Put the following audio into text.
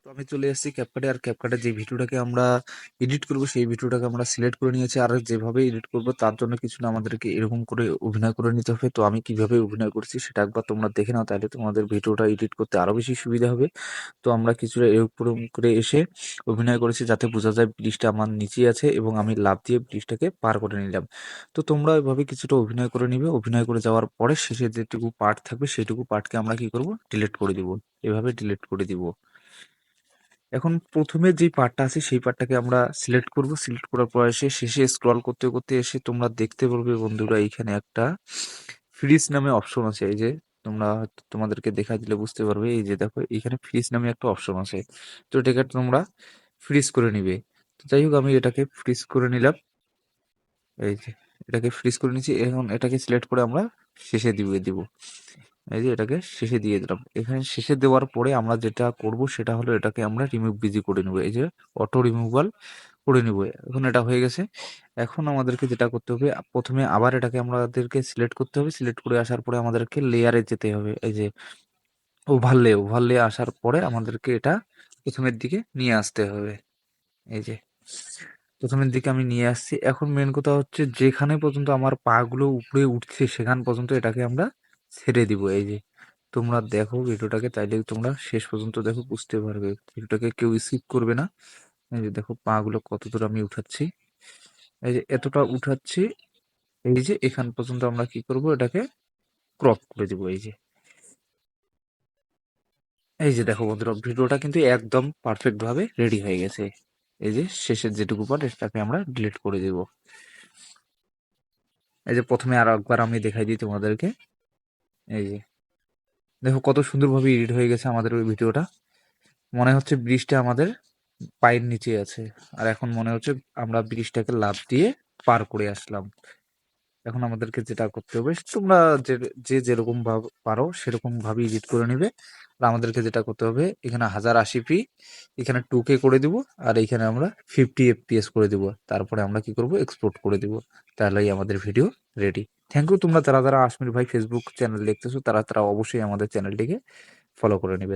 তো আমি চলে এসেছি ক্যাপকাটে। আর ক্যাপকাটে যে ভিডিওটাকে আমরা এডিট করব সেই ভিডিওটাকে আমরা সিলেক্ট করে নিয়েছি। আর যেভাবে এডিট করব তার জন্য কিছু না, আমাদেরকে এরকম করে অভিনয় করে নিতে হবে। তো আমি কিভাবে অভিনয় করছি সেটা একবার তোমরা দেখে নাও, তাহলে তোমাদের ভিডিওটা এডিট করতে আরো বেশি সুবিধা হবে। তো আমরা কিছুটা এরকম করে এসে অভিনয় করেছি যাতে বোঝা যায় ব্রিজটা আমার নিচেই আছে এবং আমি লাফ দিয়ে ব্রিজটাকে পার করে নিলাম। তো তোমরা এভাবে কিছুটা অভিনয় করে নিবে। অভিনয় করে যাওয়ার পরে শেষে যেটুকু পার্ট থাকবে সেটুকু পার্টকে আমরা কি করব, ডিলিট করে দিব। এভাবে ডিলিট করে দিব। এখন প্রথমে যেই পার্টটা আছে সেই পার্টটাকে আমরা সিলেক্ট করব। সিলেক্ট করার পর এসে শেষে স্ক্রল করতে করতে এসে তোমরা দেখতে পারবে বন্ধুরা, এইখানে একটা ফ্রিজ নামে অপশন আছে। এই যে তোমরা তোমাদেরকে দেখা দিলে বুঝতে পারবে, এই যে দেখো এখানে ফ্রিজ নামে একটা অপশন আছে। তো এটাকে তোমরা ফ্রিজ করে নিবে। তো যাই হোক, আমি এটাকে ফ্রিজ করে নিলাম। এই যে এটাকে ফ্রিজ করে নিচ্ছি। এখন এটাকে সিলেক্ট করে আমরা শেষে দিব। এই যে এটাকে শেষে দিয়ে দিলাম। এখানে শেষে দেওয়ার পরে আমরা যেটা করব সেটা হলো এটাকে আমরা রিমুভ বিজি করে নেব। এই যে অটো রিমুভাল করে নেব। এখন এটা হয়ে গেছে। এখন আমাদেরকে যেটা করতে হবে, প্রথমে আবার এটাকে আমাদেরকে সিলেক্ট করতে হবে। সিলেক্ট করে আসার পরে আমাদেরকে লেয়ারে যেতে হবে। এই যে ওভারলে আসার পরে আমাদেরকে এটা প্রথমের দিকে নিয়ে আসতে হবে। এই যে প্রথমের দিকে আমি নিয়ে আসছি। এখন মেন কথা হচ্ছে যেখানে পর্যন্ত আমার পা গুলো উপরে উঠছে সেখান পর্যন্ত এটাকে আমরা ছেড়ে দিব। এই যে তোমরা দেখো ভিডিওটাকে, তাইলে তোমরা শেষ পর্যন্ত দেখো, বুঝতে পারবে। ভিডিওটাকে কেউ স্কিপ করবে না। এই যে দেখো পা গুলো কত দূর আমি উঠাচ্ছি। এই যে এতটা উঠাচ্ছি। এই যে এখান পর্যন্ত আমরা কি করব, এটাকে ক্রপ করে দিব। এই যে দেখো বন্ধুরা, ভিডিওটা কিন্তু একদম পারফেক্ট ভাবে রেডি হয়ে গেছে। এই যে শেষের যেটুকু পার্ট এটাকে আমরা ডিলিট করে দিব। এই যে প্রথমে আর একবার আমি দেখাই দিই তোমাদেরকে। এই যে দেখো কত সুন্দরভাবে এডিট হয়ে গেছে আমাদের ওই ভিডিওটা। মনে হচ্ছে ব্রিজটা আমাদের পায়ের নিচে আছে। আর এখন মনে হচ্ছে আমরা ব্রিজটাকে লাফ দিয়ে পার করে আসলাম। এখন আমাদেরকে যেটা করতে হবে, তোমরা যে যে যেরকম ভাবে পারো সেরকম ভাবে এডিট করে নিবে। আর আমাদেরকে যেটা করতে হবে, এখানে 1080p, এখানে 2K করে দিব। আর এখানে আমরা 50 FPS করে দিব। তারপরে আমরা কি করব, এক্সপোর্ট করে দিব। তাহলেই আমাদের ভিডিও রেডি। Thank you. তোমরা যারা যারা আশমির ভাই ফেসবুক চ্যানেল দেখতেছো, তারা তারা অবশ্যই আমাদের চ্যানেলটিকে ফলো করে নিবে।